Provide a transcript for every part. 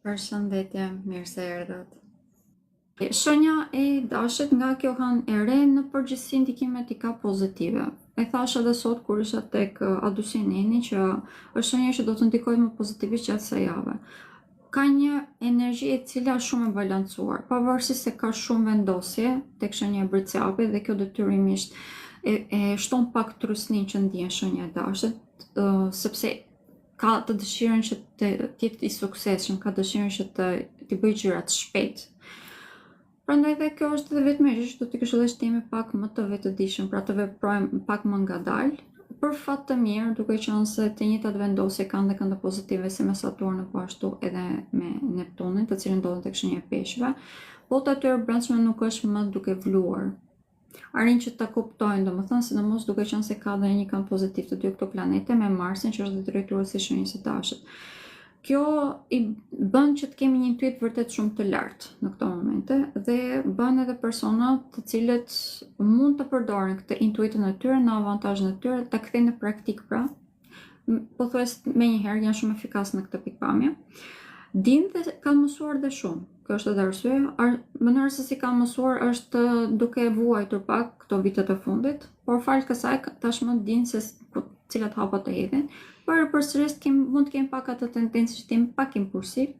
Përshëndetje, mirë se erdhët. Shenja e dashit nga kjo han e re në përgjithësi ndikimet i ka pozitive. E thash edhe sot kur isha tek Adusineni që është shenja që do të ndikojë më pozitivisht gjatë kësaj jave. Ka një energji e cila është shumë e balancuar, pavarësisht se ka shumë vendosje tek shenja e Bërciapit dhe kjo detyrimisht e shton pak trusnin që ndjen shenja e dashit, sepse ka të dëshirën që të jetë i suksesshëm, ka dëshirën që të bëjë gjërat shpejt. Prandaj dhe kjo është edhe vetëm gjë që do t'i këshilloj që të jemi pak më të vetëdijshëm, pra të veprojmë pak më ngadalë. Për fat të mirë, duke qenë se të njëjtat vendosje kanë dhe këndë pozitive si me Saturnin, po ashtu edhe me Neptunin, të cilën ndodhen tek shenja e Peshqve, bota e tyre brendshme nuk është më duke vluar. Arrin që ta kuptojnë, domethënë, sidomos duke qenë se ka dhe një kënd pozitiv të dy këto planete me Marsin që është drejtuesi i shenjës së dashit. Kjo i bën që të kemi një intuit vërtet shumë të lartë në këto momente dhe bën edhe persona të cilët mund të përdorin këtë intuitin e tyre në avantazhin e tyre, ta kthejnë në praktik pra. Pothuajse menjëherë janë shumë efikas në këtë pikpamje. Dinë dhe kanë mësuar dhe shumë. Kjo është edhe arsye. Mënyra se si kanë mësuar është duke vuajtur pak këto vitet e fundit, por fal kësaj tashmë dinë se cilat hapa të hedhin. Por përsëris mund të kemi pak atë tendencë që të jemi pak impulsiv,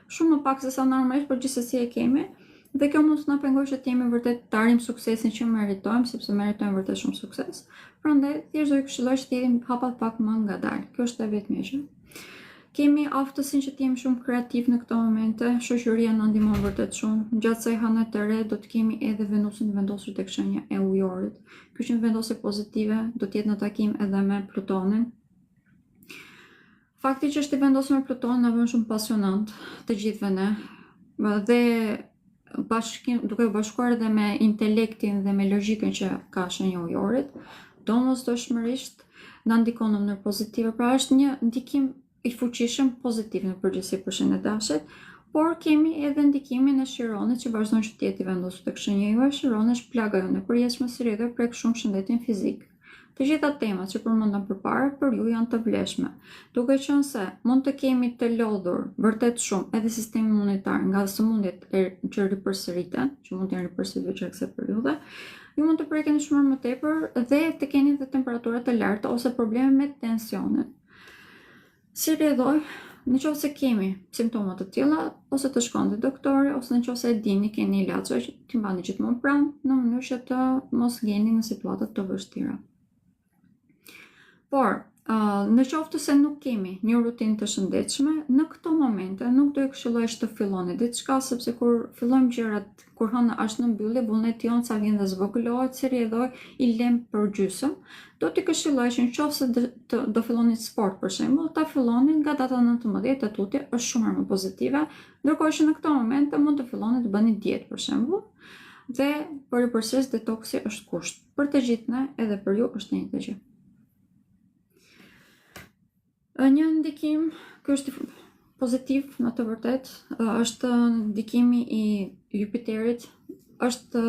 shumë më pak se sa normalisht, por gjithsesi e kemi. Dhe kjo mund të na pengojë që të jemi vërtet të arrijmë suksesin që meritojmë, sepse meritojmë vërtet shumë sukses. Prandaj thjesht do ju këshilloj që të jemi hapat pak më ngadalë. Kjo është e vetmja gjë. Kemi aftësinë që të jemi shumë kreativ në këto momente, shoqëria na ndihmon vërtet shumë. Gjatë kësaj hane të re do të kemi edhe Venusin vendosur tek shenja e Ujorit. Kjo është një vendosje pozitive, do të jetë në takim edhe me Plutonin. Fakti që është i vendosur me Plutonin na bën shumë pasionant të gjithëve ne. Dhe duke u bashkuar edhe me intelektin dhe me logjikën që ka shenja e Ujorit, domosdoshmërisht na ndikon në mënyrë pozitive. Pra është një ndikim i fuqishëm pozitiv në përgjithësi për shenjën e dashit, por kemi edhe ndikimin e Chironit që vazhdon që të jetë i vendosur tek shenja juaj. Chironi është plaga jonë e përjetshme si rrjedhë prek shumë shëndetin fizik. Të gjitha temat që përmendëm përpara për ju janë të vlefshme, duke qenë se mund të kemi të lodhur vërtet shumë edhe sistemi imunitar nga sëmundjet që ripërsëriten, që mund të jenë ripërsëritur gjatë kësaj periudhe. Ju mund të prekeni shumë më tepër dhe të keni dhe temperatura të larta ose probleme me tensionin. Si rrjedhoj, në qoftë se kemi simptoma të tilla, ose të shkoni te doktori, ose në qoftë se e dini keni ilaçe që t'i mbani gjithmonë pranë, në mënyrë që të mos gjeni në situata të vështira. Por, në qoftë se nuk kemi një rutinë të shëndetshme, në këto momente nuk do ju këshilloj të filloni diçka, sepse kur fillojmë gjërat, kur hëna është në mbyllje, vullneti jon sa vjen dhe zvogëlohet, si rrjedhoj i lëm për gjysmë. Do t'i këshilloj që në qoftë se do filloni sport për shembull, ta filloni nga data 19 e tutje, është shumë më pozitive, ndërkohë që në këto momente mund të filloni të bëni dietë për shembull. Dhe për përsëris detoksi është kusht. Për të gjithë ne, edhe për ju është njëjtë gjë. Një ndikim, kjo është pozitiv në të vërtet, është ndikimi i Jupiterit, është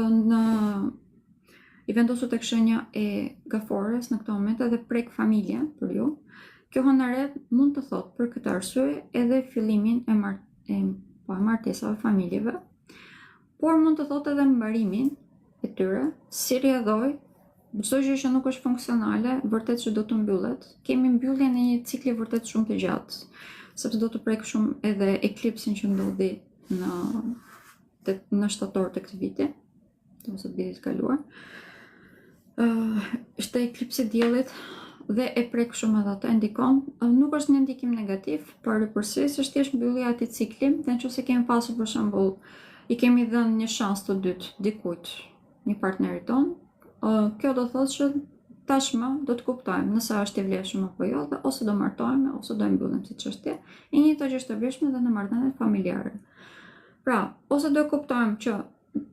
i vendosur tek shenja e Gafores në këto momente dhe prek familjen për ju. Kjo hënare mund të thotë për këtë arsye edhe fillimin e martesave familjeve, por mund të thotë edhe mbarimin e tyre, si rrjedhoj. Çdo gjë që nuk është funksionale, vërtet që do të mbyllet. Kemi mbylljen e një cikli vërtet shumë të gjatë, sepse do të prek shumë edhe eklipsin që ndodhi në shtator të këtij viti, ose të vitit kaluar. Është eklipsi i diellit dhe e prek shumë edhe atë, ndikon. Nuk është një ndikim negativ, por përsëris është thjesht mbyllja e atij cikli, dhe nëse kemi pasur për shembull, i kemi dhënë një shans të dytë dikujt, një partnerit ton, kjo do thotë që tashmë do të kuptojmë nëse është i vlefshëm apo jo, dhe ose do martohemi ose do e mbyllim si çështje. E njëjta gjë është e vlefshme edhe në marrëdhëniet familjare. Pra, ose do kuptojmë që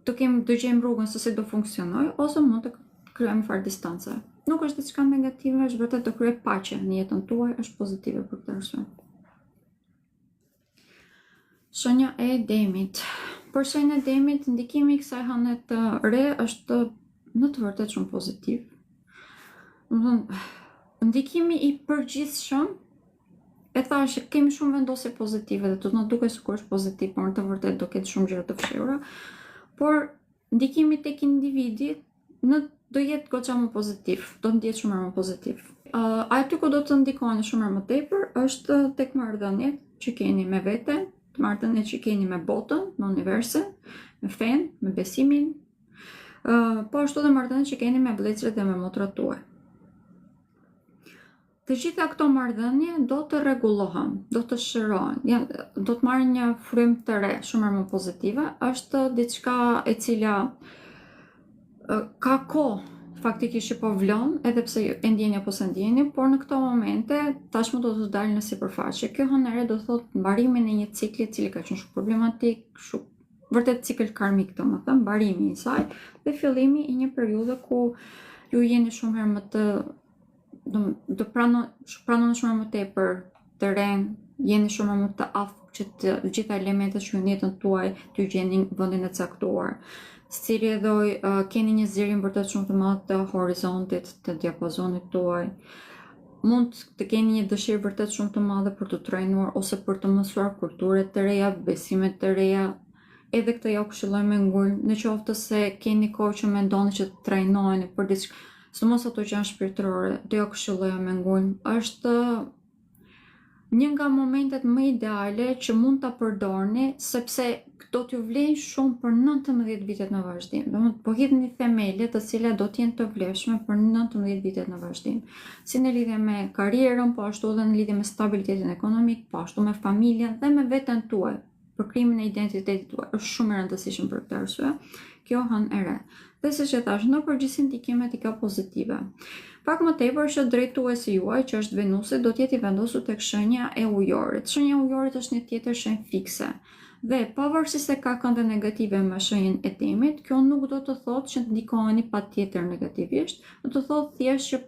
do gjejmë rrugën se si do funksionoj, ose mund të krijojmë fare distance. Nuk është diçka negative, është vërtet të krijoj paqe në jetën tuaj, është pozitive për këtë arsye. Shenja e Demit. Për shenjën e Demit, ndikimi i kësaj hane të re është në të vërtet shumë pozitiv. Ndikimi i përgjithshëm e thash, kemi shumë vendosje pozitive dhe do të na duket sikur është pozitiv, por në të vërtetë do ketë shumë gjëra të fshehura. Por ndikimi tek individi do jetë goxha më pozitiv, do të ndjehet shumë më pozitiv. Aty ku do të ndikojnë shumë më tepër është tek marrëdhëniet që keni me veten, marrëdhëniet që keni me botën, me universin, me fen, me besimin, po ashtu dhe marrëdhëniet që keni me vëllezërit dhe me motrat tuaj. Të gjitha këto marrëdhënie do të rregullohen, do të shërohen, do të marrin një frymë të re, shumë më pozitive. Është diçka e cila ka kohë faktikisht që po vlon, edhe pse e ndjeni apo s'e ndjeni, por në këto momente tashmë do të dalë në sipërfaqe. Kjo hënëre do thotë mbarimin e një cikli i cili ka qenë shumë problematik, shumë vërtet cikël karmik, domethënë mbarimi i saj dhe fillimi i një periudhe ku ju jeni shumë herë më të pranoni shumë më tepër të ren, jeni shumë më të aftë që të gjitha elementet që në jetën tuaj t'ju gjeni në vendin e caktuar. Secili keni një zgjerim vërtet shumë të madh të horizontit, të diapazonit tuaj. Mund të keni një dëshirë vërtet shumë të madhe për të trajnuar ose për të mësuar kulture të reja, besime të reja. Edhe këtë ja këshilloj me ngulm, në qoftë se keni kohë që mendoni që të trajnoheni për diçka, sidomos ato që janë shpirtërore, do ja këshilloj me ngulm. Është një nga momentet më ideale që mund ta përdorni, sepse do t'ju vlejnë shumë për 19 vitet në vazhdim. Domethënë po hidhni themele të cilat do të jenë të vlefshme për 19 vitet në vazhdim. Si në lidhje me karrierën, po ashtu edhe në lidhje me stabilitetin ekonomik, po ashtu me familjen dhe me veten tuaj. Për krimin e identitetit tuaj është shumë e rëndësishme për këtë arsye. Kjo hën e re. Dhe siç e thash, në përgjithësi ndikimet i ka pozitive. Pak më tepër që drejtuesi juaj, që është Venusi, do të jetë i vendosur tek shenja e ujorit. Shenja e ujorit është një tjetër shenjë fikse. Dhe pavarësisht se ka kënde negative me shenjën e Temit, kjo nuk do të thotë që të ndikoheni patjetër negativisht, do të thotë thjesht që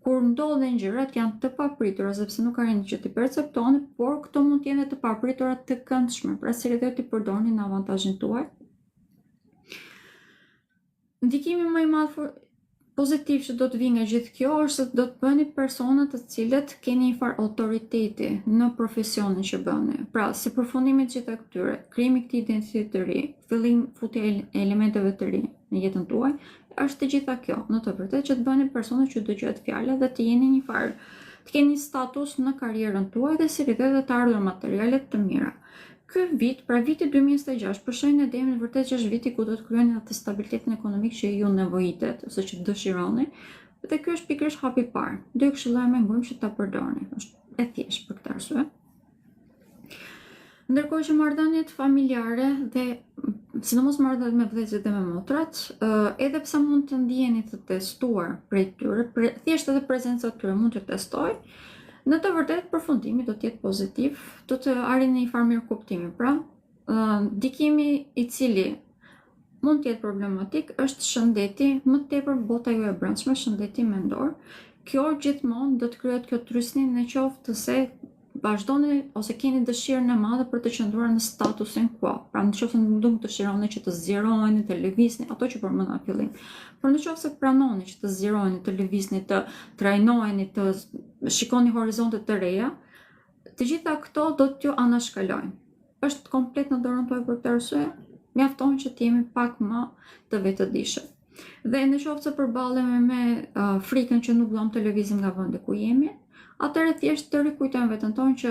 kur ndodhen gjërat janë të papritura, sepse nuk arrini që t'i perceptoni, por këto mund të jenë të papritura të këndshme, pra seriozisht t'i përdorni në avantazhin tuaj. Ndikimi më i madh pozitiv që do të vijë nga gjithë kjo është se do të bëni persona të cilët keni një farë autoriteti në profesionin që bëni. Pra, si përfundimi të gjitha këtyre, krijimi i këtij identiteti të ri, fillim futja e elementeve të ri në jetën tuaj, është të gjitha kjo, në të vërtetë që të bëni persona që dëgjohet fjala dhe të jeni një farë, të keni status në karrierën tuaj dhe si rritet dhe të ardhur materiale të mira. Ky vit, pra viti 2026, për shenjën e Demit vërtet që është viti ku do të kryeni atë stabilitetin ekonomik që ju nevojitet ose që dëshironi, dhe ky është pikërisht hapi i parë. Do ju këshilloj me ngulm që ta përdorni. Është e thjeshtë për këtë arsye. Ndërkohë që marrëdhëniet familjare dhe sidomos marrëdhëniet me vëllezërit dhe me motrat, edhe pse mund të ndiheni të testuar prej tyre, thjesht edhe prezenca e tyre mund të testoj. Në të vërtetë përfundimi do të jetë pozitiv, do të arrini një farë mirë kuptimi. Pra, ndikimi i cili mund të jetë problematik është shëndeti, më tepër bota juaj e brendshme, shëndeti mendor. Kjo gjithmonë do të krijohet kjo trysni në qoftë se vazhdoni ose keni dëshirën e madhe për të qëndruar në statusin quo. Pra në qoftë se nuk dëshironi që të zgjeroheni, të lëvizni, ato që përmenda në fillim. Por në qoftë se pranoni që të zgjeroheni, të lëvizni, të trajnoheni, të shikoni horizonte të reja, të gjitha këto do t'ju anashkalojnë. Është komplet në dorën tuaj për këtë arsye, mjafton që të jemi pak më të vetëdijshëm. Dhe në qoftë se përballemi me frikën që nuk duam të lëvizim nga vendi ku jemi, atëherë thjesht të rikujtojmë veten tonë që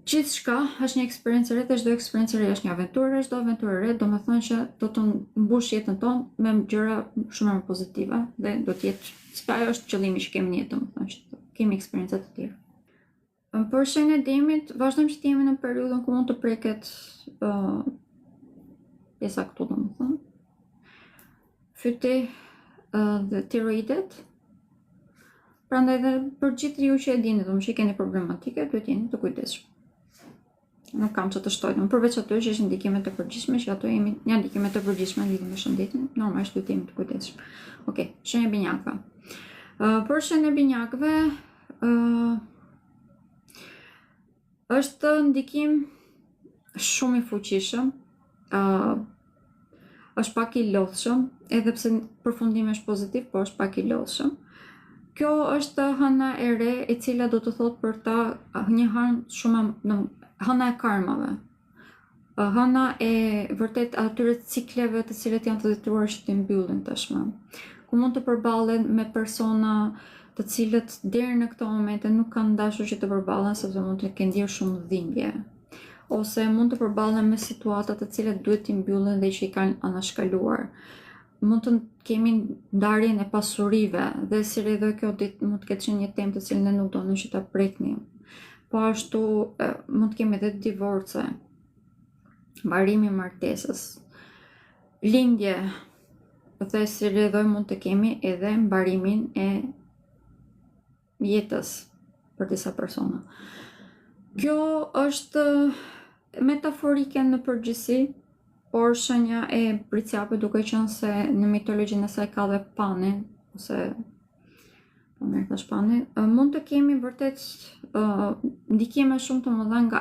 gjithçka është një eksperiencë e re, dhe çdo eksperiencë e re është një aventurë, çdo aventurë e re do të thonë që do të mbush jetën tonë me gjëra shumë më pozitive dhe do të jetë, ajo është qëllimi që kemi në jetë, domethënë që kemi eksperjenca të tjera. Për shenjën e Demit, vazhdojmë që të jemi në periudhën ku mund të preket pjesa këtu, domethënë fyti dhe tiroidet. Prandaj dhe për gjithë ju që e dini, domethënë që keni problematike, duhet jeni të kujdesshëm. Nuk kam që të shtoj, përveç atyre që është ndikimet e përgjithshme, që ato janë ndikimet e përgjithshme lidhur me shëndetin, normalisht duhet jemi të kujdesshëm. Okej, shenja e binjakëve. Për shenjën e binjakëve është ndikim shumë i fuqishëm, është pak i lodhshëm, edhe pse përfundimi është pozitiv, por është pak i lodhshëm. Kjo është hëna e re e cila do të thot për ta një hënë shumë hëna e karmave. Hëna e vërtet atyre cikleve të cilët janë të detyruar që të mbyllin tashmë. Ku mund të përballen me persona të cilët deri në këto momente nuk kanë dashur që të përballen sepse mund të kenë ndjerë shumë dhimbje. Ose mund të përballen me situata të cilat duhet t'i mbyllen dhe që i kanë anashkaluar. Mund të kemi ndarjen e pasurive dhe si edhe kjo ditë mund të ketë qenë një temë të cilën ne nuk donim që ta preknim. Po ashtu mund të kemi edhe divorce, mbarimi i martesës, lindje, dhe si edhe mund të kemi edhe mbarimin e jetës për disa persona. Kjo është metaforike në përgjithësi, por shenja e Priciapit duke qenë se në mitologjinë e saj ka dhe panin, ose po mirë thash panin, mund të kemi vërtet ndikime shumë të mëdha nga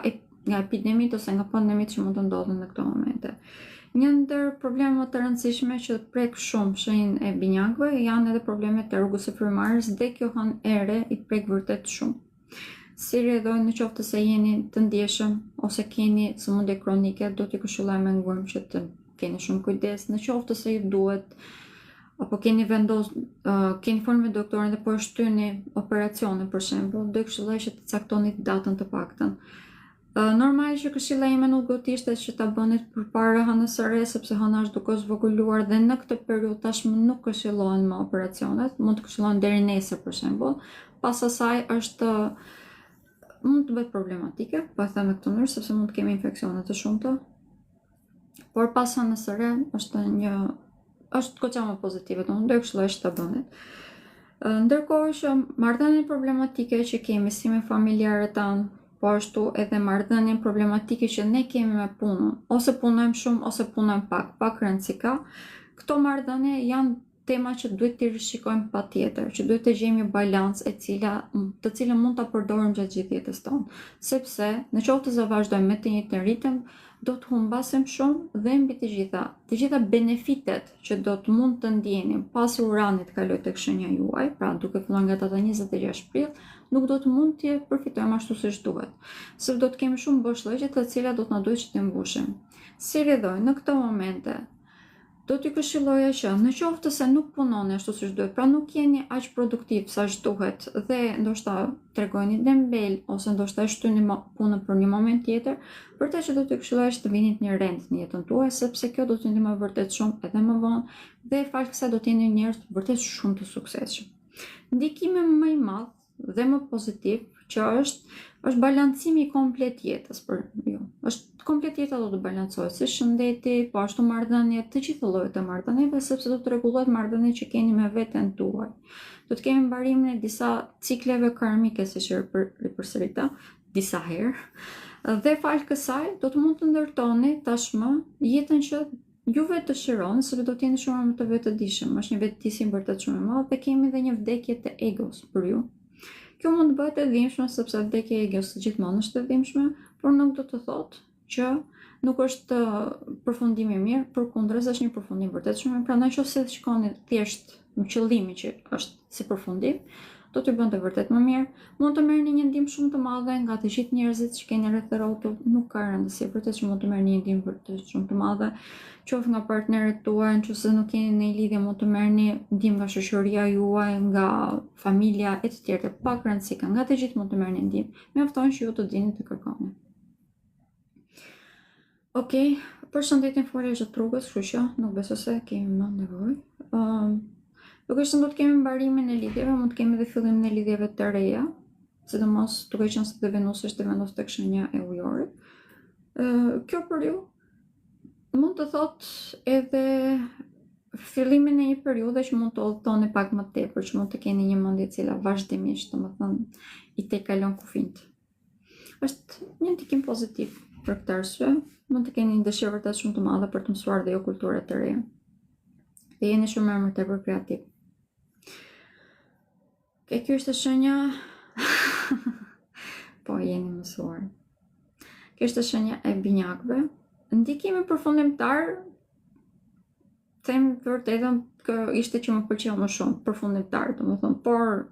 epidemitë ose nga pandemitë që mund të ndodhin në këto momente. Një ndër problemet të rëndësishme që prek shumë shenjën e binjakëve janë edhe problemet e rrugës së frymarrjes dhe kjo hënë ere i prek vërtet shumë. Si edhe në qoftë se jeni të ndjeshëm ose keni sëmundje kronike, do t'i këshillojmë ngurim që të keni shumë kujdes, në qoftë se ju duhet apo keni keni folur me doktorin dhe po shtyni operacione për shembull, do këshilloj që të caktoni datën të paktën. Normal që këshilla ime nuk do të ishte që ta bëni përpara hënës së re, sepse hëna është duke zvogëluar dhe në këtë periudhë tashmë nuk këshillohen më operacionet, mund të këshillohen deri nesër për shembull. Pas asaj mund të bëhet problematike, po e them në këtë mënyrë sepse mund të kemi infeksione të shumta. Por pas hënës së re është goxha më pozitive, do të këshilloj që ta bëni. Ndërkohë që marrëdhënien problematike që kemi si me familjarët tanë, po ashtu edhe marrëdhënien problematike që ne kemi me punën, ose punojmë shumë ose punojmë pak rëndësi ka, këto marrëdhënie janë tema që duhet t'i rishikojmë patjetër, që duhet të gjejmë një balancë të cilën mund ta përdorim gjatë gjithë jetës tonë, sepse në qoftë se vazhdojmë me të njëjtin ritëm, do të humbasim shumë dhe mbi të gjitha benefitet që do të mund të ndjenim pasi Urani të kalojë tek shenja juaj, pra duke filluar nga data 26 prill, nuk do të mund të përfitojmë ashtu siç duhet, sepse do të kemi shumë boshllëqe të cilat do të na duhet që të mbushim. Si rrjedhoj në këto momente, do t'ju këshilloja që në qoftë se nuk punoni ashtu siç duhet, pra nuk jeni aq produktiv sa duhet dhe ndoshta tregojeni dembel ose ndoshta e shtyni punën për një moment tjetër, vërtet që do t'ju këshilloja që të vini një rend në jetën tuaj, sepse kjo do t'ju ndihmojë vërtet shumë edhe më vonë dhe fal kësaj do të jeni njerëz vërtet shumë të suksesshëm. Ndikimi më i madh dhe më pozitiv që është balancimi i komplet jetës për ju. Është komplet jeta do të balancohet si shëndeti, po ashtu marrëdhëniet, të gjithë llojet e marrëdhënieve, sepse do të rregullohet marrëdhëniet që keni me veten tuaj. Do të kemi mbarimin e disa cikleve karmike, siç e përsërita disa herë. Dhe fal kësaj do të mund të ndërtoni tashmë jetën që juve dëshironi, sepse do të jeni shumë më të vetëdijshëm. Është një vetëdijsim vërtet shumë e madh dhe kemi edhe një vdekje të egos për ju. Kjo mund të bëhet e dhimbshme sepse vdekja e egos gjithmonë është e dhimbshme, por nuk do të thotë që nuk është përfundim i mirë, përkundërës është një përfundim vërtet shumë mirë. Prandaj nëse shikoni thjesht në qëllimin që është si përfundim, do t'ju bënte vërtet më mirë. Mund të merrni një ndihmë shumë të madhe nga të gjithë njerëzit që keni rreth rrotull, nuk ka rëndësi, vërtet që mund të merrni një ndihmë vërtet shumë të madhe, qoftë nga partnerët tuaj, nëse nuk keni në lidhje mund të merrni ndihmë nga shoqëria juaj, nga familja e të tjerë, pak rëndësi ka, nga të gjithë mund të merrni ndihmë. Mjafton që ju të dini të kërkoni. Okej, përshëndetjen folësh të rrugës, kështu që nuk besoj se kemi më nevojë. Duke qenë do të kemi mbarimin e lidhjeve, mund të kemi edhe fillimin e lidhjeve të reja, sidomos duke qenë se dhe Venusi është vendos tek shenja e ujorit. Kjo për ju mund të thotë edhe fillimin e një periudhe që mund të udhtoni pak më tepër, që mund të keni një mendje e cila vazhdimisht, domethënë, i kalon kufijt. Është një ndikim pozitiv për këtë arsye, mund të keni një dëshirë vërtet shumë të madhe për të mësuar dhe jo kultura të reja. Dhe jeni shumë më tepër kreativ. Kjo është shenja po jeni mësuar. Kjo është shenja e binjakëve. Ndikimi përfundimtar, them vërtetën që ishte që më pëlqeu më shumë përfundimtar, domethënë, por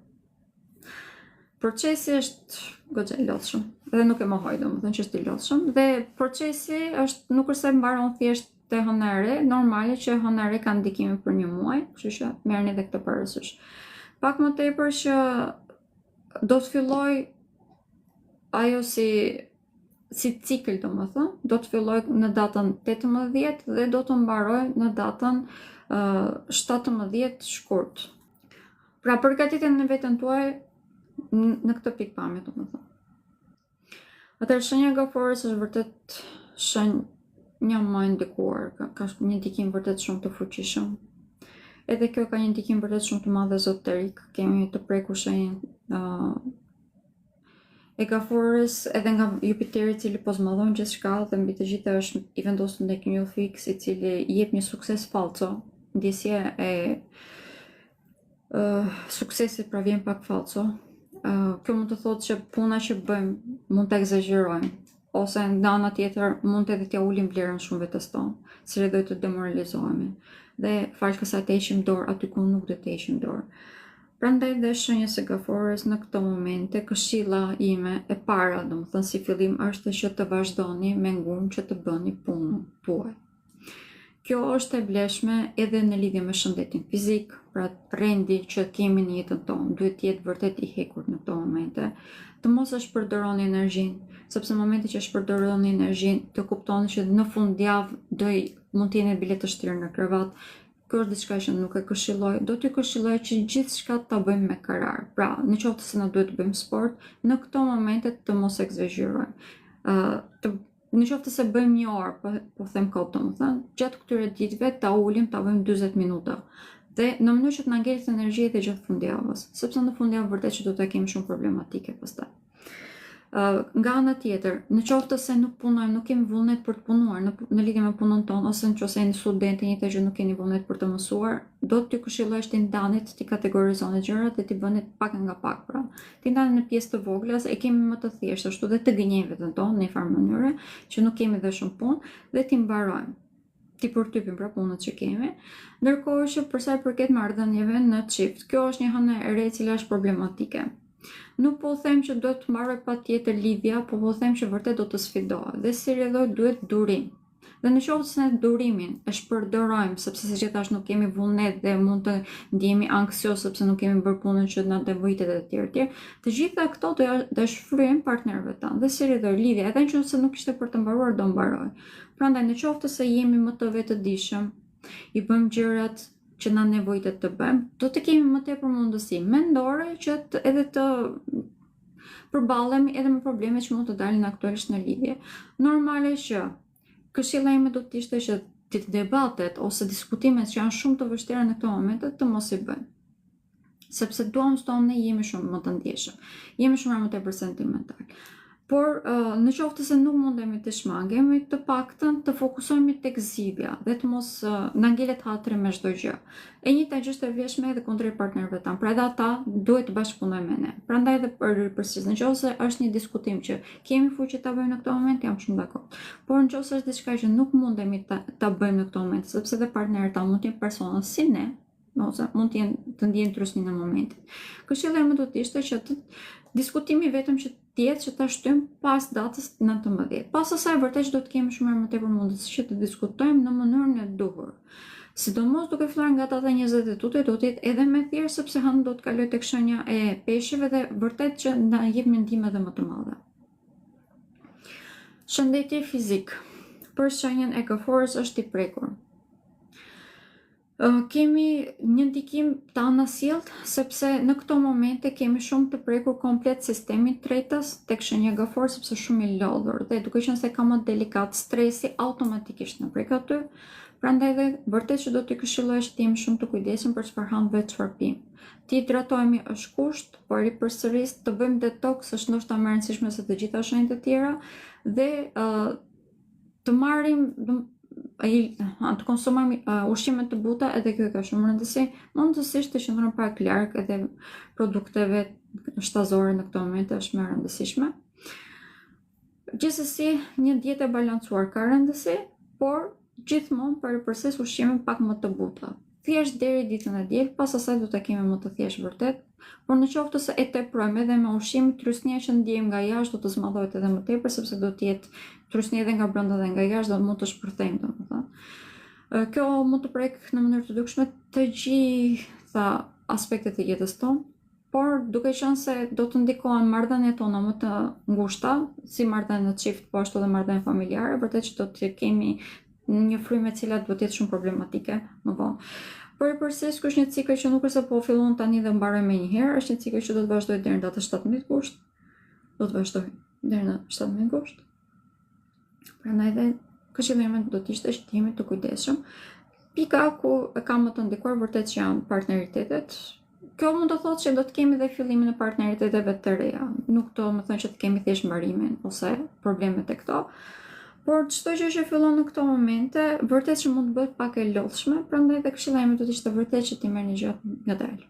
procesi është goxha i lodhshëm dhe nuk e mohoj domethënë që është i lodhshëm dhe procesi është nuk është se mbaron thjesht te hëna e re, normale që hëna e re ka ndikime për një muaj, kështu që merrni edhe këtë parasysh. Pak më tepër që do të filloj ajo si cikël domethënë, do të filloj në datën 18 dhe do të mbaroj në datën 17 shkurt. Pra përgatiteni veten tuaj në këtë pikpamje domethënë. Atëherë shenja e gaforës është vërtet shenja më e ndikuar, ka një ndikim vërtet shumë të fuqishëm. Edhe kjo ka një ndikim vërtet shumë të madh ezoterik. Kemi të prekur shenjën e gaforës edhe nga Jupiteri i cili po zmadhon gjithçka dhe mbi të gjitha është i vendosur ndaj një fix i cili jep një sukses falso, ndjesja e suksesit pra vjen pak falso. Kjo mund të thotë që puna që bëjmë mund të egzagjerojmë, ose nga ana tjetër mund të edhe t'ja ulim vlerën shumë vetes tonë, se do të demoralizohemi. Dhe fal kësaj të heqim dorë aty ku nuk do të heqim dorë. Prandaj dhe shenjës e gaforës në këto momente, këshilla ime e para, domethënë si fillim është që të vazhdoni me ngumë që të bëni punën tuaj. Kjo është e vlefshme edhe në lidhje me shëndetin fizik, pra rendi që kemi në jetën tonë duhet të jetë vërtet i hekur në këto momente. Të mos e shpërdoroni energjinë, sepse në momentin që shpërdoroni energjinë, të kuptoni që në fundjavë mund të jeni bilet të shtirë në krevat. Kjo është diçka që nuk e këshilloj. Do t'ju këshilloj që gjithçka ta bëjmë me karar. Pra, në qoftë se na duhet të bëjmë sport, në këto momente të mos egzagjerojmë. Në qoftë se bëjmë një orë, po them kot domethënë, gjatë këtyre ditëve ta ulim, ta bëjmë 40 minuta. Dhe në mënyrë që të na ngjelet energjia dhe gjatë fundjavës, sepse në fundjavë vërtet që do të kemi shumë problematike pastaj. Nga ana tjetër, në qoftë se nuk punojmë, nuk kemi vullnet për të punuar në lidhje me punën tonë, ose nëse jeni student e njëjtë gjë nuk keni vullnet për të mësuar, do t'ju këshilloj të ndanit, të kategorizoni gjërat dhe t'i bëni pak nga pak, pra. T'i ndani në pjesë të vogla, se e kemi më të thjeshtë ashtu dhe të gënjejmë veten tonë në një farë mënyre, që nuk kemi dhe shumë punë dhe t'i mbarojmë. Ti përtypim pra punët që kemi, ndërkohë që për sa i përket marrëdhënieve në çift, kjo është një hënë e re e cila është problematike. Nuk po them që do të mbaroj patjetër lidhja, po them që vërtet do të sfidohet dhe si rrjedhoj duhet durim. Dhe në qoftë se ne durimin e shpërdorojmë, sepse siç e thash nuk kemi vullnet dhe mund të ndjehemi anksios sepse nuk kemi bërë punën që na devojitet e tjerë, të gjitha këto do shfryejnë partnerëve tanë. Dhe si rrjedhoj lidhja, edhe nëse nuk ishte për të mbaruar, do mbaroj. Prandaj në qoftë se jemi më të vetëdijshëm, i bëjmë gjërat që na nevojitet të bëjmë, do të kemi më tepër mundësi mendore që edhe të përballemi edhe me problemet që mund të dalin aktualisht në lidhje. Normale që këshilla ime do të ishte që të debatet ose diskutimet që janë shumë të vështira në këto momente të mos i bëjmë. Sepse duam ne jemi shumë më të ndjeshëm, jemi shumë më tepër sentimental. Por në qoftë se nuk mundemi të shmangemi, të paktën të fokusohemi tek zgjidhja dhe të mos na ngelet hatri me çdo gjë. E njëjta gjë është e vlefshme edhe kundrejt partnerëve tanë, pra edhe ata duhet të bashkëpunojnë me ne. Prandaj edhe përgjithsisht nëse është një diskutim që kemi fuqi ta bëjmë në këtë moment, jam shumë dakord. Por nëse është diçka që nuk mundemi ta bëjmë në këtë moment, sepse edhe partnerët tanë mund të jenë persona si ne, ose mund të ndjejnë trusni në momentin. Këshilla ime do të ishte që diskutimi vetëm që tjetë që ta shtym pas datës 19. Pas asaj vërtet do të kemi shumë më tepër mundësi që të diskutojmë në mënyrën e duhur. Sidomos duke filluar nga data 20 tuti do të jetë edhe më thjesht sepse hënë do të kaloj tek shenja e peshqeve dhe vërtet që na jep ndihmë edhe më të madhe. Shëndeti fizik. Për shenjën e gaforës është i prekur. Kemi një ndikim të anasjellt sepse në këto momente kemi shumë të prekur komplet sistemin tretës tek shenja gaforë sepse shumë i lodhur dhe duke qenë se ka më delikat stresi automatikisht në prek aty. Prandaj dhe vërtet që do t'i këshilloj që t'jemi shumë të kujdesshëm për çfarë ham dhe çfarë pim. Të hidratohemi është kusht, por i përsëris të bëjmë detox është ndoshta më e rëndësishme se të gjitha shenjat e tjera dhe të marrim të konsumojmë ushqime të buta, edhe kjo ka shumë rëndësi, mundësisht të qëndrojmë pak larg edhe produkteve shtazore në këto momente është më e rëndësishme. Gjithsesi, një dietë e balancuar ka rëndësi, por gjithmonë për përses ushqime pak më të buta. thjesht deri ditën e diel, pas asaj do ta kemi më të thjesht vërtet, por në qoftë se e teprojmë edhe me ushqim, trysnia që ndjejmë nga jashtë do të zmadhohet edhe më tepër, sepse do të jetë trysni edhe nga brenda dhe nga jashtë, do mund të shpërthejmë, domethënë. Kjo mund të prek në mënyrë të dukshme të gjitha aspektet e jetës tonë, por duke qenë se do të ndikohen marrëdhëniet tona më të ngushta, si marrëdhënie çift, po ashtu edhe marrëdhënie familjare, vërtet që do të kemi një frymë e cila do të jetë shumë problematike më vonë. Por përsëris ky është një cikël që nuk është se po fillon tani dhe mbaroj menjëherë, është një cikël që do të vazhdojë deri në datën 17 gusht. Do të vazhdojë deri në 17 gusht. Prandaj dhe këshillimi do të ishte që të jemi të kujdesshëm. Pika ku e kam më të ndikuar vërtet që janë partneritetet. Kjo mund të thotë që do të kemi dhe fillimin e partneriteteve të reja. Nuk do të thënë që të kemi thjesht mbarimin ose problemet e këto. Por çdo gjë që fillon në këto momente, vërtet që mund të bëhet pak e lodhshme, prandaj dhe këshilla ime do të ishte vërtet që ti merrni gjërat ngadalë.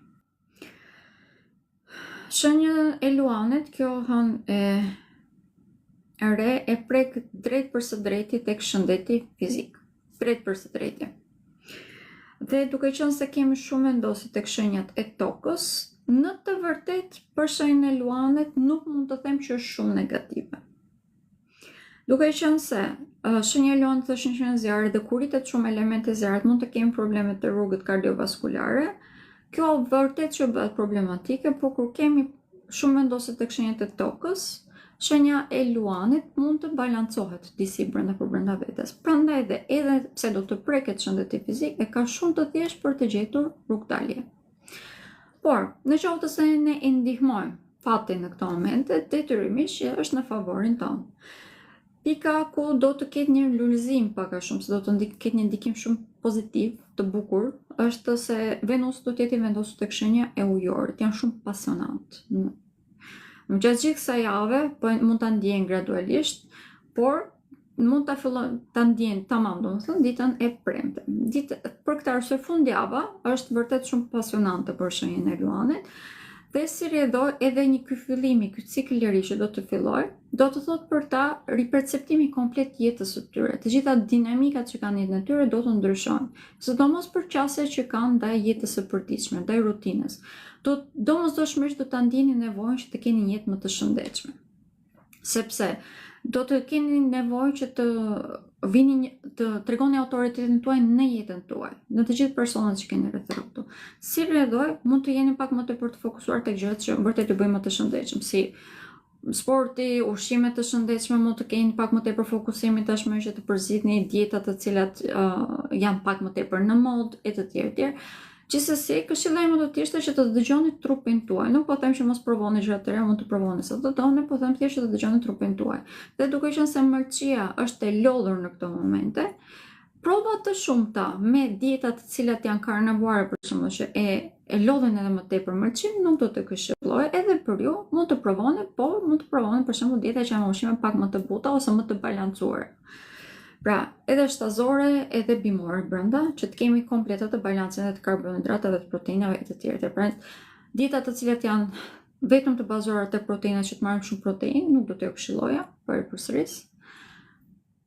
Shenja e luanit, kjo hënë e re e prek drejt për së drejti tek shëndeti fizik. Drejt për së drejti. Dhe duke qenë se kemi shumë vendosi tek shenjat e tokës, në të vërtet për shenjën e luanit nuk mund të them që është shumë negative. Duke qenë se shenja e luanit është një shenjë zjarri dhe kur rritet shumë elemente zjarrit mund të kemi probleme të rrugët kardiovaskulare, kjo vërtet që bëhet problematike, por kur kemi shumë vendosje tek shenjat e tokës, shenja e luanit mund të balancohet disi brenda vetes. Prandaj dhe edhe pse do të preket shëndeti fizik, e ka shumë të thjeshtë për të gjetur rrugdalje. Por, në qoftë se ne i ndihmojmë fatin në këto momente, detyrimisht që është në favorin tonë. Pika ku do të ketë një lulëzim pak a shumë, se do të ketë një ndikim shumë pozitiv, të bukur, është se Venusi do të jetë i vendosur tek shenja e ujorit, janë shumë pasionant. Në gjatë gjithë kësaj jave, po mund ta ndjejnë gradualisht, por mund ta fillojnë ta ndjejnë tamam, domethënë ditën e premte. Për këtë arsye fundjava është vërtet shumë pasionante për shenjën e luanit. Dhe si rrjedhoj edhe një ky fillimi, ky cikël i ri që do të filloj, do të thotë për ta riperceptimi komplet jetës së tyre. Të gjitha dinamikat që kanë jetën e tyre do të ndryshojnë, sidomos për qasjet që kanë ndaj jetës së përditshme, ndaj rutinës. Domosdoshmërisht do ta ndjeni nevojën që të keni një jetë më të shëndetshme. Sepse do të keni nevojë që të vini të tregoni autoritetin tuaj në jetën tuaj, në të gjithë personat që keni rreth rrotu. Si rrjedhoj, mund të jeni pak më tepër të fokusuar tek gjërat që vërtet ju bëjnë më të shëndetshëm, si sporti, ushqime të shëndetshme, mund të keni pak më tepër fokusimin tashmë që të përzitni dieta të cilat janë pak më tepër në modë e të tjerë. Gjithsesi, këshilla ime do të ishte që të dëgjoni trupin tuaj. Nuk po them që mos provoni gjëra të reja, mund të provoni sa të doni, po them thjesht që të dëgjoni trupin tuaj. Dhe duke qenë se mërqia është e lodhur në këto momente, prova të shumta me dieta të cilat janë karnavuare për shembull që e lodhin edhe më tepër mërqin, nuk do të këshilloj edhe për ju, mund të provoni, po mund të provoni për shembull dieta që janë ushqime pak më të buta ose më të balancuara. Pra, edhe shtazore, edhe bimore brenda, që të kemi komplet të balancën e të karbohidratave, të proteinave e të tjerë. Pra, dieta të cilat janë vetëm të bazuara te proteinat që të marrim shumë proteinë, nuk do t'ju këshilloja përsëris.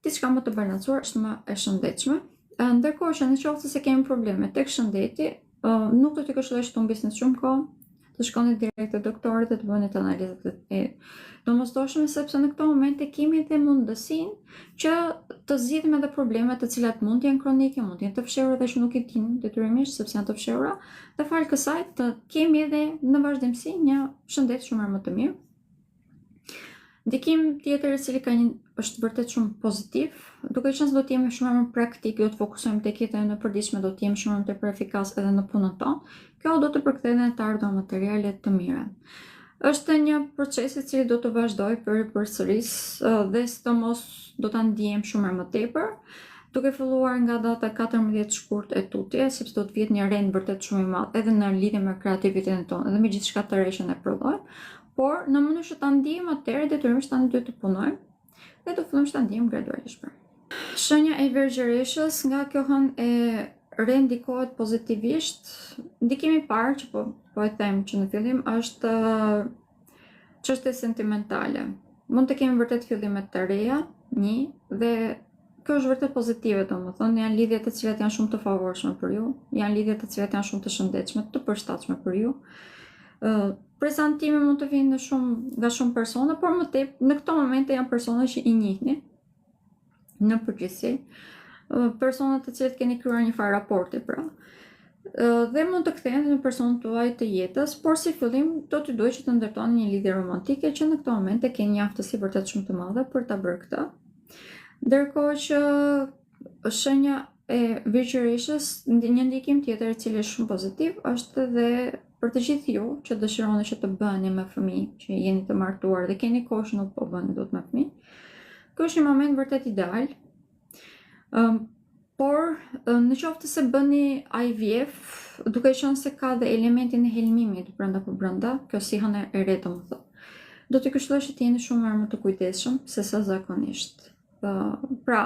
Diçka më të balancuar është më e shëndetshme. Ndërkohë që nëse kemi probleme tek shëndeti, nuk do t'ju këshilloj që të humbisni shumë kohë, të shkoni direkt te doktorit dhe të bëni analizat e domosdoshme, sepse në këto momente kemi edhe mundësinë që të zgjidhim edhe probleme të cilat mund të jenë kronike, mund të jenë të fshehura dhe që nuk i dinë detyrimisht sepse janë të fshehura, dhe fal kësaj të kemi edhe në vazhdimsi një shëndet shumë më të mirë. Ndikim tjetër i cili është vërtet shumë pozitiv, duke qenë se do të jemi shumë më praktik, do të fokusojmë tek jeta në përditshme, do të jemi shumë më tepër efikas edhe në punën tonë. Kjo do të përkthejë të ardhur materiale të mira. Është një proces i cili do të vazhdojë përsëris dhe sidomos do ta ndijmë shumë më tepër, duke filluar nga data 14 shkurt e tutje, sepse do të vjet një rend vërtet shumë i madh edhe në lidhje me kreativitetin tonë, edhe me gjithçka të re që ne provojmë. Por në mënyrë që ta ndijmë atëherë detyrimisht tani duhet të punojmë dhe do fillojmë ta ndijmë gradualisht. Shenja e vergjereshës, nga kjo hënë e rendikohet pozitivisht. Ndikimi i parë që po e them që në fillim është çështje sentimentale. Mund të kemi vërtet fillime të reja, dhe kjo është vërtet pozitive, domethënë janë lidhje të cilat janë shumë të favorshme për ju, janë lidhje të cilat janë shumë të shëndetshme, të përshtatshme për ju. Prezantimi mund të vinë nga shumë persona, por më tepër në këto momente janë persona që i njihni në përgjithësi, persona të cilët keni krijuar një farë raporti pra. Dhe mund të kthehen në personën tuaj të jetës, por si fillim do t'ju duhet që të ndërtoni një lidhje romantike që në këto momente keni një aftësi vërtet shumë të madhe për ta bërë këtë. Ndërkohë që shenja e virgjëreshës, një ndikim tjetër i cili është shumë pozitiv, është edhe për të gjithë ju që dëshironi që të bëheni me fëmijë, që jeni të martuar dhe keni kohë që nuk po bëni dot me fëmijë. Ky është një moment vërtet ideal. Por në qoftë se bëni IVF, duke qenë se ka dhe elementin e helmimit brenda për brenda, kjo si hënë e re domethënë, do t'ju këshilloj që të jeni shumë më të kujdesshëm se sa zakonisht. Pra,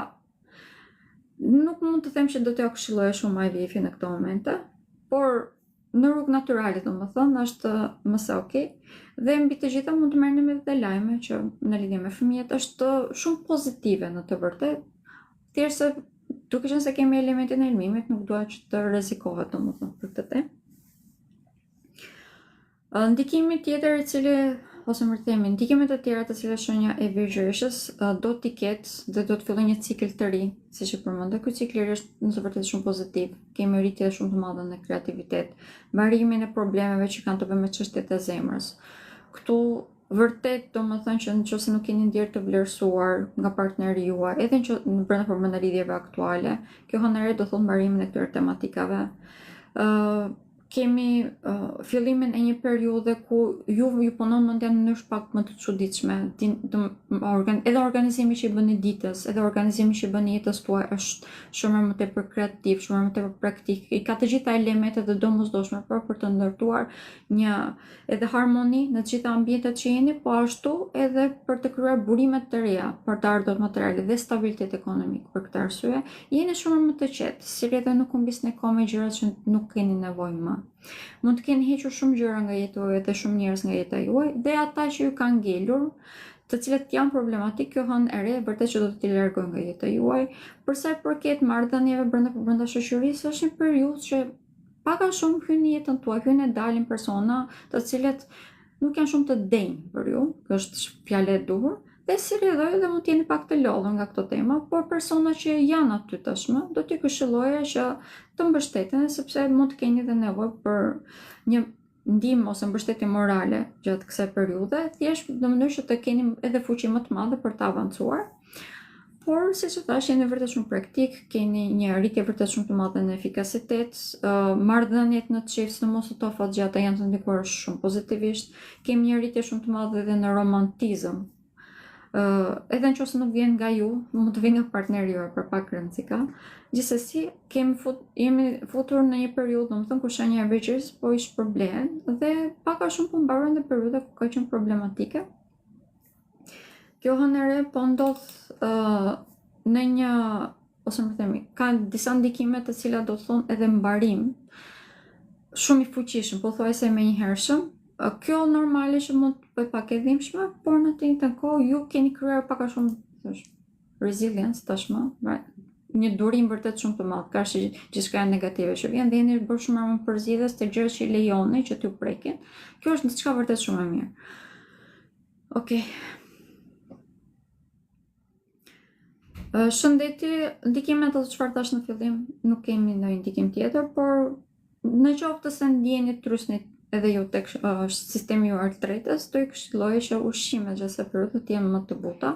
nuk mund të them që do t'ja këshilloj shumë IVF në këto momente, por në rrugë natyrale domethënë është më së okay. Dhe mbi të gjitha mund të merrni me dhe lajme që në lidhje me fëmijët është shumë pozitive në të vërtetë, thjesht se duke qenë se kemi elementin e helmimit, nuk dua që të rrezikohet domethënë për këtë temë. Ndikimi tjetër i cili ose më themi, ndikimet e tjera të cilat shenja e virgjëreshës do t'i ketë dhe do të fillojë një cikël të ri, siç e përmendë. Ky cikël është në të vërtetë shumë pozitiv. Kemi rritje shumë të madhe në kreativitet, mbarimin e problemeve që kanë të bëjnë me çështjet e zemrës. Këtu vërtet domethënë që nëse nuk keni ndjerë të vlerësuar nga partneri juaj, edhe në brenda përmendë lidhjeve aktuale, kjo hënëre do thotë mbarimin e këtyre tematikave. Kemi fillimin e një periudhe ku ju punon mendja në mënyrë pak më të çuditshme, edhe organizimi që i bëni ditës, edhe organizimi që i bëni jetës tuaj është shumë më tepër kreativ, shumë më tepër praktik. I ka të gjitha elementet e domosdoshme për të ndërtuar një edhe harmoni në të gjitha ambientet që jeni, po ashtu edhe për të krijuar burime të reja për të ardhur materiale dhe stabilitet ekonomik. Për këtë arsye, jeni shumë më të qetë, si edhe nuk humbisni kohë me gjërat që nuk keni nevojë më. Mund të keni hequr shumë gjëra nga jeta juaj dhe shumë njerëz nga jeta juaj, dhe ata që ju kanë ngelur, të cilët janë problematik, kjo hënë e re vërtet që do t'i largojë nga jeta juaj. Për sa i përket marrëdhënieve brenda shoqërisë, është një periudhë që pak a shumë hyn në jetën tuaj, hyn e dalin persona të cilët nuk janë shumë të denjë për ju, kjo është fjalë e duhur. Dhe si rrjedhoj dhe mund të jeni pak të lodhur nga këto tema, por persona që janë aty tashmë, do t'ju këshilloja që të mbështeteni, sepse mund të keni dhe nevojë për një ndihmë ose mbështetje morale gjatë kësaj periudhe, thjesht në mënyrë që të keni edhe fuqi më të madhe për të avancuar. Por siç e thash, jeni vërtet shumë praktik, keni një rritje vërtet shumë të madhe në efikasitet, marrëdhëniet në çift, sidomos ato fatgjata janë të ndikuar shumë pozitivisht, kemi një rritje shumë të madhe edhe në romantizëm. Edhe nëse nuk vjen nga ju, mund të vijë nga partneri juaj, për pak rëndësi ka. Gjithsesi, jemi futur në një periudhë, domethënë ku shenja e virgjëresës po i shpërblehen dhe pak a shumë po mbarojnë në periudha ku ka qenë problematike. Kjo hënëre po ndodh në një, ose më themi, ka disa ndikime të cilat do të thonë edhe mbarim shumë i fuqishëm, pothuajse menjëhershëm. Kjo normale që mund të bëj pak e dhimbshme, por në të njëjtën kohë ju keni krijuar pak a shumë resilience tashmë, një durim vërtet shumë të madh, ka gjithçka negative që vjen dhe jeni bërë shumë më përzgjedhës të gjërat që lejoni që t'ju prekin. Kjo është diçka vërtet shumë e mirë. Okej. Shëndeti, ndikimet ato çfarë thash në fillim, nuk kemi ndonjë ndikim tjetër, por në qoftë se ndjeni trysni edhe ju tek sistemi ju artretës, do i këshilloj që ushqimet gjatë kësaj periudhe të jenë më të buta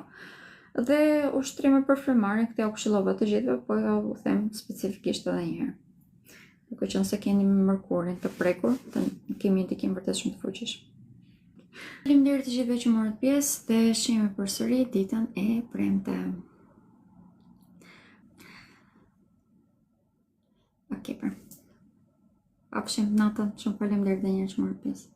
dhe ushtrime për frymarrjen, këtë ja këshillova të gjithëve, po ja u them specifikisht edhe një herë. Duke qenë se keni mërkurin të prekur, kemi ndikim vërtet shumë të fuqishëm. Faleminderit të gjithëve që morët pjesë dhe shihemi përsëri ditën e premte. Okej, Pafshim natën, shumë faleminderit edhe një herë që morët pjesë.